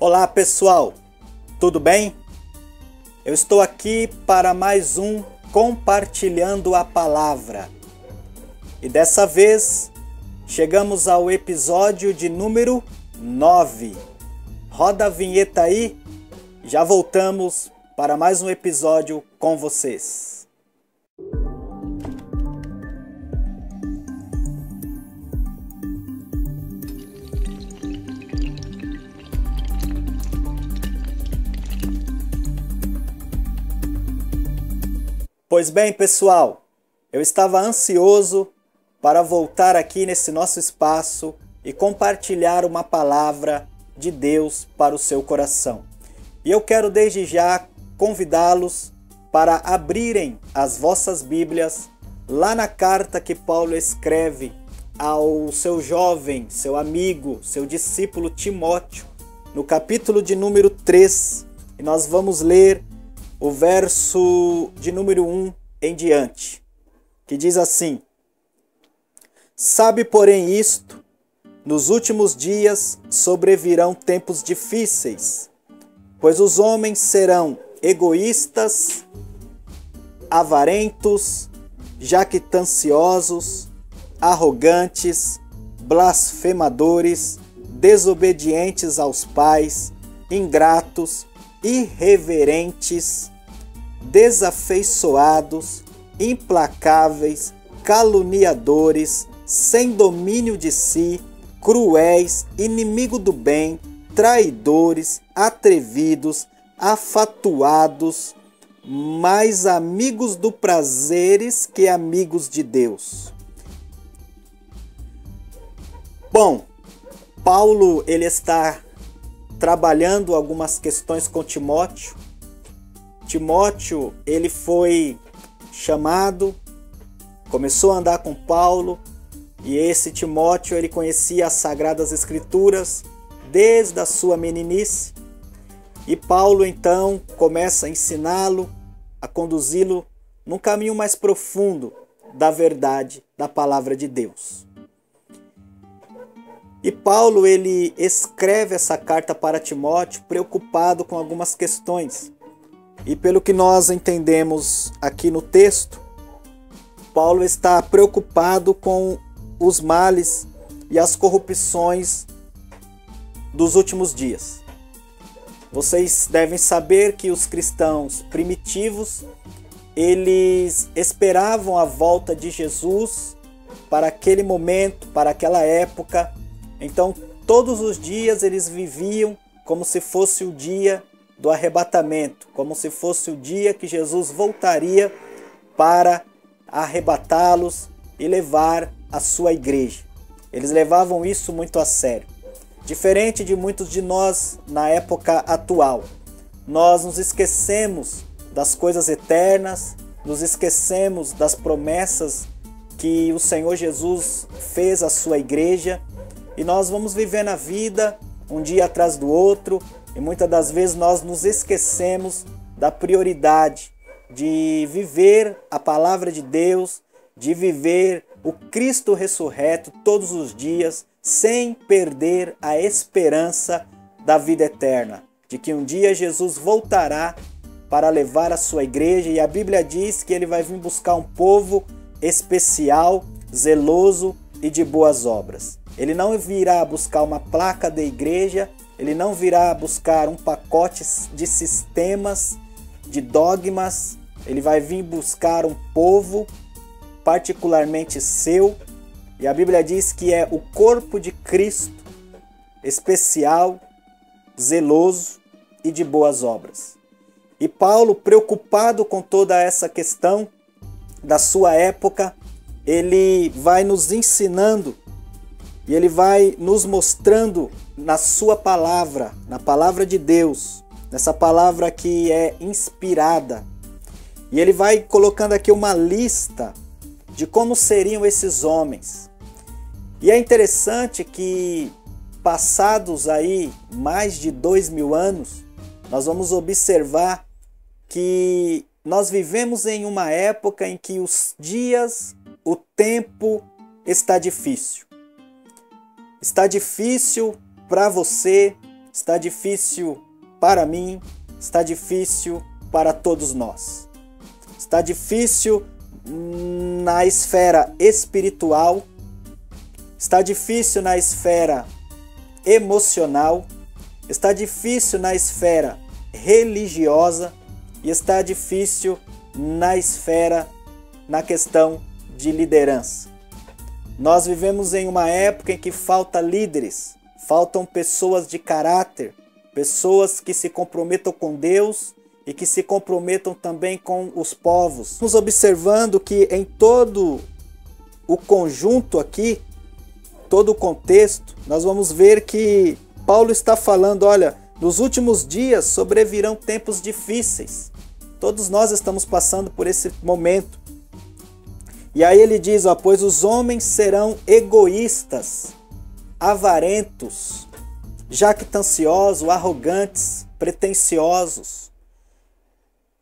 Olá pessoal, tudo bem? Eu estou aqui para mais um Compartilhando a Palavra. E dessa vez chegamos ao episódio de número 9. Roda a vinheta aí, já voltamos para mais um episódio com vocês. Pois bem, pessoal, eu estava ansioso para voltar aqui nesse nosso espaço e compartilhar uma palavra de Deus para o seu coração. E eu quero desde já convidá-los para abrirem as vossas Bíblias lá na carta que Paulo escreve ao seu jovem, seu amigo, seu discípulo Timóteo, no capítulo de número 3, e nós vamos ler o verso de número 1 em diante, que diz assim: Sabe, porém, isto, nos últimos dias sobrevirão tempos difíceis, pois os homens serão egoístas, avarentos, jactanciosos, arrogantes, blasfemadores, desobedientes aos pais, ingratos, irreverentes, desafeiçoados, implacáveis, caluniadores, sem domínio de si, cruéis, inimigo do bem, traidores, atrevidos, afatuados, mais amigos do prazeres que amigos de Deus. Bom, Paulo ele está trabalhando algumas questões com Timóteo. Timóteo, ele foi chamado, começou a andar com Paulo, e esse Timóteo, ele conhecia as Sagradas Escrituras desde a sua meninice, e Paulo então começa a ensiná-lo, a conduzi-lo num caminho mais profundo da verdade, da palavra de Deus. E Paulo, ele escreve essa carta para Timóteo preocupado com algumas questões. E pelo que nós entendemos aqui no texto, Paulo está preocupado com os males e as corrupções dos últimos dias. Vocês devem saber que os cristãos primitivos, eles esperavam a volta de Jesus para aquele momento, para aquela época. Então, todos os dias eles viviam como se fosse o dia do arrebatamento, como se fosse o dia que Jesus voltaria para arrebatá-los e levar a sua igreja. Eles levavam isso muito a sério. Diferente de muitos de nós na época atual, nós nos esquecemos das coisas eternas, nos esquecemos das promessas que o Senhor Jesus fez à sua igreja, e nós vamos vivendo a vida um dia atrás do outro, e muitas das vezes nós nos esquecemos da prioridade de viver a palavra de Deus, de viver o Cristo ressurreto todos os dias, sem perder a esperança da vida eterna, de que um dia Jesus voltará para levar a sua igreja, e a Bíblia diz que ele vai vir buscar um povo especial, zeloso e de boas obras. Ele não virá buscar uma placa da igreja, ele não virá buscar um pacote de sistemas, de dogmas. Ele vai vir buscar um povo particularmente seu, e a Bíblia diz que é o corpo de Cristo, especial, zeloso e de boas obras. E Paulo, preocupado com toda essa questão da sua época, ele vai nos ensinando e ele vai nos mostrando na sua palavra, na palavra de Deus, nessa palavra que é inspirada. E ele vai colocando aqui uma lista de como seriam esses homens. E é interessante que, passados aí mais de 2000 anos, nós vamos observar que nós vivemos em uma época em que os dias, o tempo está difícil. Está difícil para você, está difícil para mim, está difícil para todos nós. Está difícil na esfera espiritual, está difícil na esfera emocional, está difícil na esfera religiosa e está difícil na questão de liderança. Nós vivemos em uma época em que falta líderes, faltam pessoas de caráter, pessoas que se comprometam com Deus e que se comprometam também com os povos. Estamos observando que em todo o conjunto aqui, todo o contexto, nós vamos ver que Paulo está falando, olha, nos últimos dias sobrevirão tempos difíceis. Todos nós estamos passando por esse momento. E aí ele diz, ó, pois os homens serão egoístas, avarentos, jactanciosos, arrogantes, pretensiosos.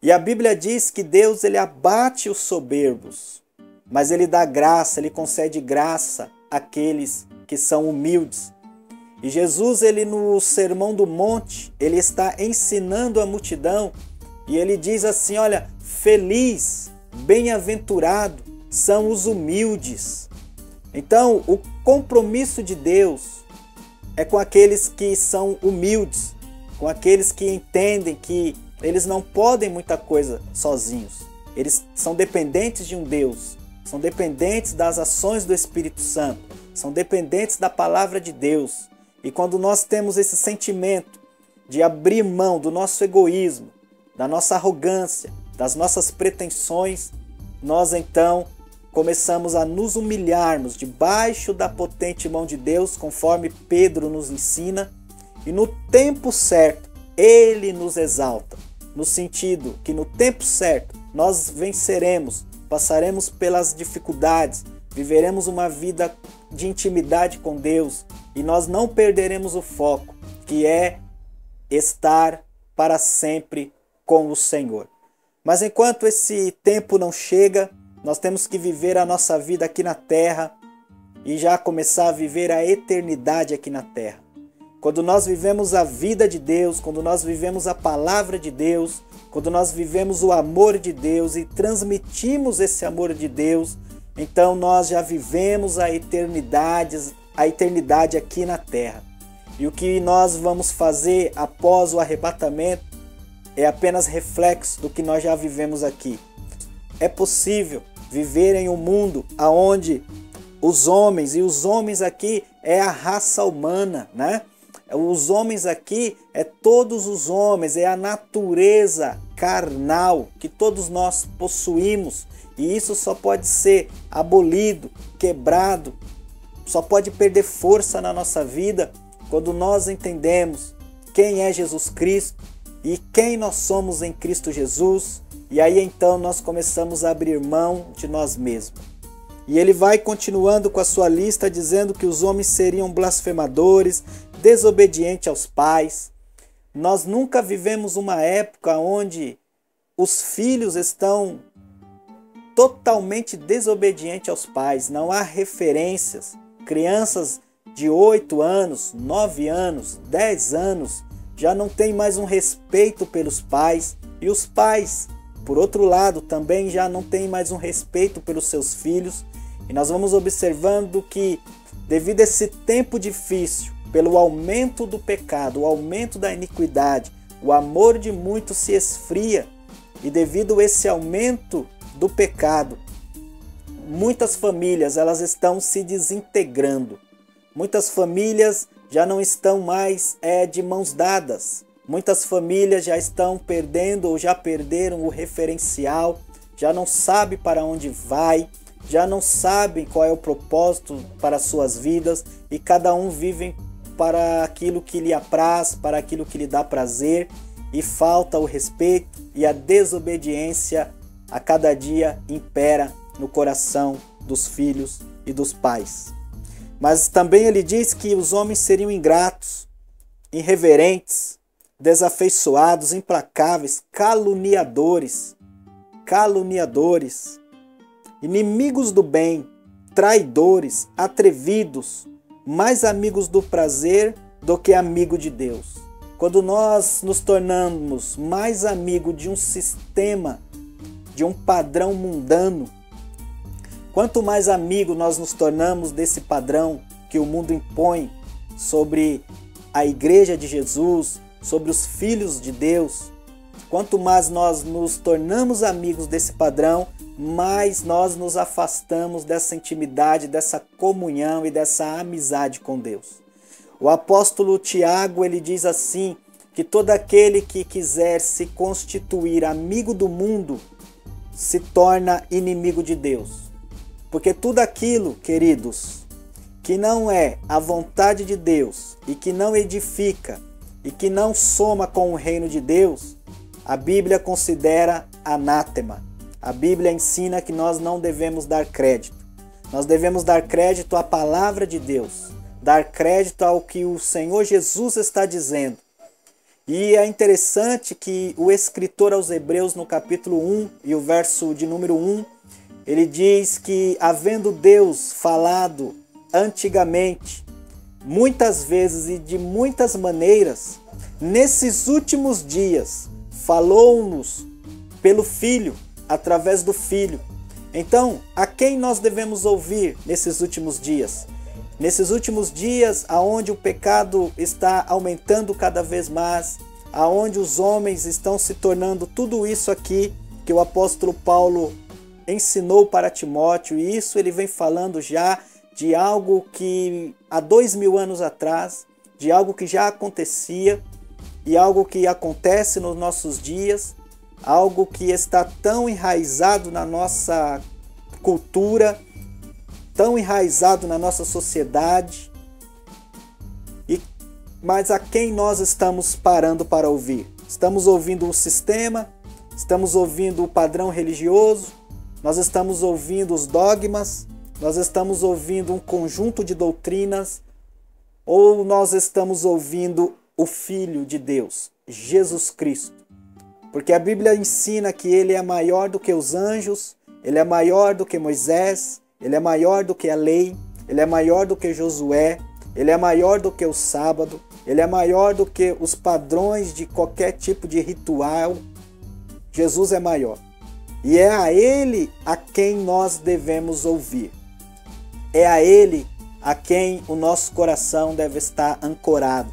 E a Bíblia diz que Deus ele abate os soberbos, mas ele dá graça, ele concede graça àqueles que são humildes. E Jesus, ele no Sermão do Monte, ele está ensinando a multidão e ele diz assim, olha, feliz, bem-aventurado são os humildes. Então, o compromisso de Deus é com aqueles que são humildes, com aqueles que entendem que eles não podem muita coisa sozinhos. Eles são dependentes de um Deus, são dependentes das ações do Espírito Santo, são dependentes da palavra de Deus. E quando nós temos esse sentimento de abrir mão do nosso egoísmo, da nossa arrogância, das nossas pretensões, nós então começamos a nos humilharmos debaixo da potente mão de Deus, conforme Pedro nos ensina, e no tempo certo Ele nos exalta, no sentido que no tempo certo nós venceremos, passaremos pelas dificuldades, viveremos uma vida de intimidade com Deus e nós não perderemos o foco, que é estar para sempre com o Senhor. Mas enquanto esse tempo não chega, nós temos que viver a nossa vida aqui na terra e já começar a viver a eternidade aqui na terra. Quando nós vivemos a vida de Deus, quando nós vivemos a palavra de Deus, quando nós vivemos o amor de Deus e transmitimos esse amor de Deus, então nós já vivemos a eternidade aqui na terra. E o que nós vamos fazer após o arrebatamento é apenas reflexo do que nós já vivemos aqui. É possível viver em um mundo onde os homens aqui é a raça humana, né? Os homens aqui é todos os homens, é a natureza carnal que todos nós possuímos. E isso só pode ser abolido, quebrado, só pode perder força na nossa vida quando nós entendemos quem é Jesus Cristo e quem nós somos em Cristo Jesus. E aí então nós começamos a abrir mão de nós mesmos. E ele vai continuando com a sua lista dizendo que os homens seriam blasfemadores, desobedientes aos pais. Nós nunca vivemos uma época onde os filhos estão totalmente desobedientes aos pais. Não há referências. Crianças de 8 anos, 9 anos, 10 anos já não têm mais um respeito pelos pais. E os pais, por outro lado, também já não têm mais um respeito pelos seus filhos. E nós vamos observando que, devido a esse tempo difícil, pelo aumento do pecado, o aumento da iniquidade, o amor de muitos se esfria. E devido a esse aumento do pecado, muitas famílias elas estão se desintegrando. Muitas famílias já não estão mais de mãos dadas. Muitas famílias já estão perdendo ou já perderam o referencial, já não sabem para onde vai, já não sabem qual é o propósito para suas vidas e cada um vive para aquilo que lhe apraz, para aquilo que lhe dá prazer, e falta o respeito e a desobediência a cada dia impera no coração dos filhos e dos pais. Mas também ele diz que os homens seriam ingratos, irreverentes, desafeiçoados, implacáveis, caluniadores, inimigos do bem, traidores, atrevidos, mais amigos do prazer do que amigo de Deus. Quando nós nos tornamos mais amigo de um sistema, de um padrão mundano, quanto mais amigo nós nos tornamos desse padrão que o mundo impõe sobre a igreja de Jesus, sobre os filhos de Deus, quanto mais nós nos tornamos amigos desse padrão, mais nós nos afastamos dessa intimidade, dessa comunhão e dessa amizade com Deus. O apóstolo Tiago, ele diz assim, que todo aquele que quiser se constituir amigo do mundo se torna inimigo de Deus. Porque tudo aquilo, queridos, que não é a vontade de Deus e que não edifica e que não soma com o reino de Deus, a Bíblia considera anátema. A Bíblia ensina que nós não devemos dar crédito. Nós devemos dar crédito à palavra de Deus, dar crédito ao que o Senhor Jesus está dizendo. E é interessante que o escritor aos Hebreus, no capítulo 1 e o verso de número 1, ele diz que, havendo Deus falado antigamente, muitas vezes e de muitas maneiras, nesses últimos dias, falou-nos pelo Filho, através do Filho. Então, a quem nós devemos ouvir nesses últimos dias? Nesses últimos dias, aonde o pecado está aumentando cada vez mais, aonde os homens estão se tornando tudo isso aqui que o apóstolo Paulo ensinou para Timóteo, e isso ele vem falando já de algo que há 2000 anos atrás, de algo que já acontecia e algo que acontece nos nossos dias, algo que está tão enraizado na nossa cultura, tão enraizado na nossa sociedade, mas a quem nós estamos parando para ouvir? Estamos ouvindo o sistema, estamos ouvindo o padrão religioso, nós estamos ouvindo os dogmas, nós estamos ouvindo um conjunto de doutrinas, ou nós estamos ouvindo o Filho de Deus, Jesus Cristo? Porque a Bíblia ensina que Ele é maior do que os anjos, Ele é maior do que Moisés, Ele é maior do que a lei, Ele é maior do que Josué, Ele é maior do que o sábado, Ele é maior do que os padrões de qualquer tipo de ritual. Jesus é maior. E é a Ele a quem nós devemos ouvir. É a Ele a quem o nosso coração deve estar ancorado.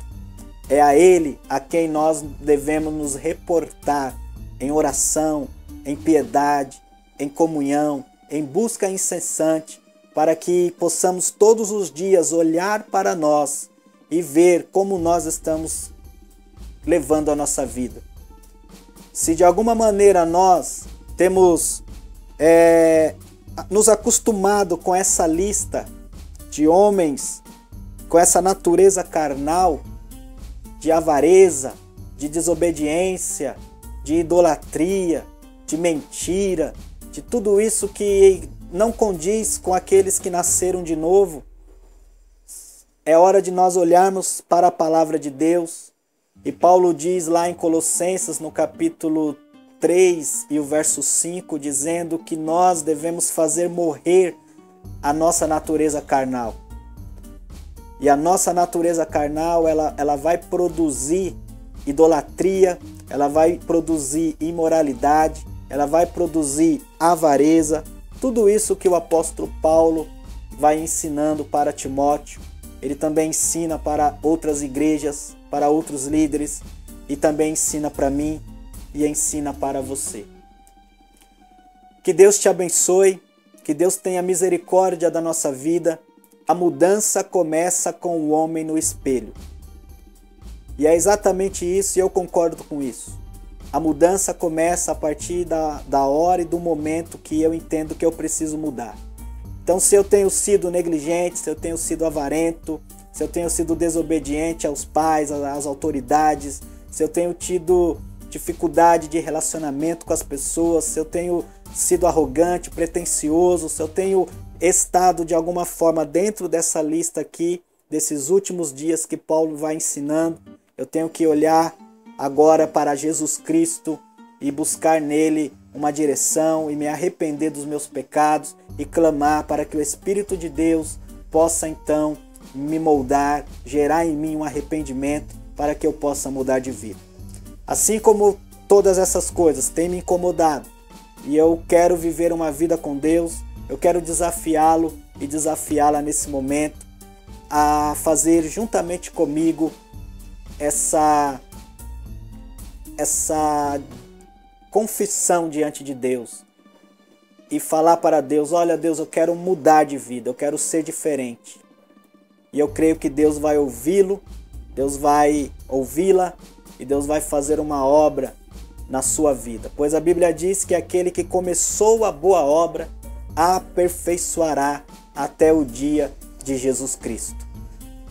É a Ele a quem nós devemos nos reportar em oração, em piedade, em comunhão, em busca incessante, para que possamos todos os dias olhar para nós e ver como nós estamos levando a nossa vida. Se de alguma maneira nós temos nos acostumado com essa lista de homens, com essa natureza carnal, de avareza, de desobediência, de idolatria, de mentira, de tudo isso que não condiz com aqueles que nasceram de novo, é hora de nós olharmos para a palavra de Deus. E Paulo diz lá em Colossenses, no capítulo 3 e o verso 5, dizendo que nós devemos fazer morrer a nossa natureza carnal. E a nossa natureza carnal, ela vai produzir idolatria, ela vai produzir imoralidade, ela vai produzir avareza, tudo isso que o apóstolo Paulo vai ensinando para Timóteo. Ele também ensina para outras igrejas, para outros líderes, e também ensina para mim e ensina para você. Que Deus te abençoe, que Deus tenha misericórdia da nossa vida. A mudança começa com o homem no espelho. E é exatamente isso, e eu concordo com isso. A mudança começa a partir da hora e do momento que eu entendo que eu preciso mudar. Então, se eu tenho sido negligente, se eu tenho sido avarento, se eu tenho sido desobediente aos pais, às autoridades, se eu tenho tido dificuldade de relacionamento com as pessoas, se eu tenho sido arrogante, pretensioso, se eu tenho estado de alguma forma dentro dessa lista aqui, desses últimos dias que Paulo vai ensinando, eu tenho que olhar agora para Jesus Cristo e buscar nele uma direção e me arrepender dos meus pecados e clamar para que o Espírito de Deus possa então me moldar, gerar em mim um arrependimento para que eu possa mudar de vida. Assim como todas essas coisas têm me incomodado e eu quero viver uma vida com Deus, eu quero desafiá-lo e desafiá-la nesse momento a fazer juntamente comigo essa confissão diante de Deus e falar para Deus: olha, Deus, eu quero mudar de vida, eu quero ser diferente. E eu creio que Deus vai ouvi-lo, Deus vai ouvi-la e Deus vai fazer uma obra na sua vida. Pois a Bíblia diz que aquele que começou a boa obra aperfeiçoará até o dia de Jesus Cristo.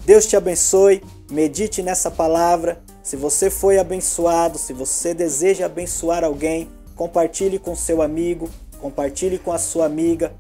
Deus te abençoe, medite nessa palavra. Se você foi abençoado, se você deseja abençoar alguém, compartilhe com seu amigo, compartilhe com a sua amiga.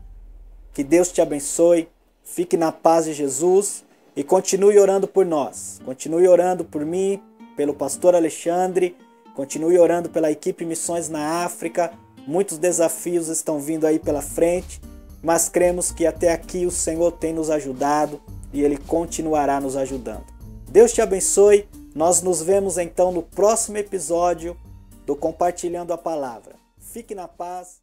Que Deus te abençoe, fique na paz de Jesus e continue orando por nós. Continue orando por mim, pelo pastor Alexandre, continue orando pela equipe Missões na África. Muitos desafios estão vindo aí pela frente, mas cremos que até aqui o Senhor tem nos ajudado e Ele continuará nos ajudando. Deus te abençoe. Nós nos vemos então no próximo episódio do Compartilhando a Palavra. Fique na paz.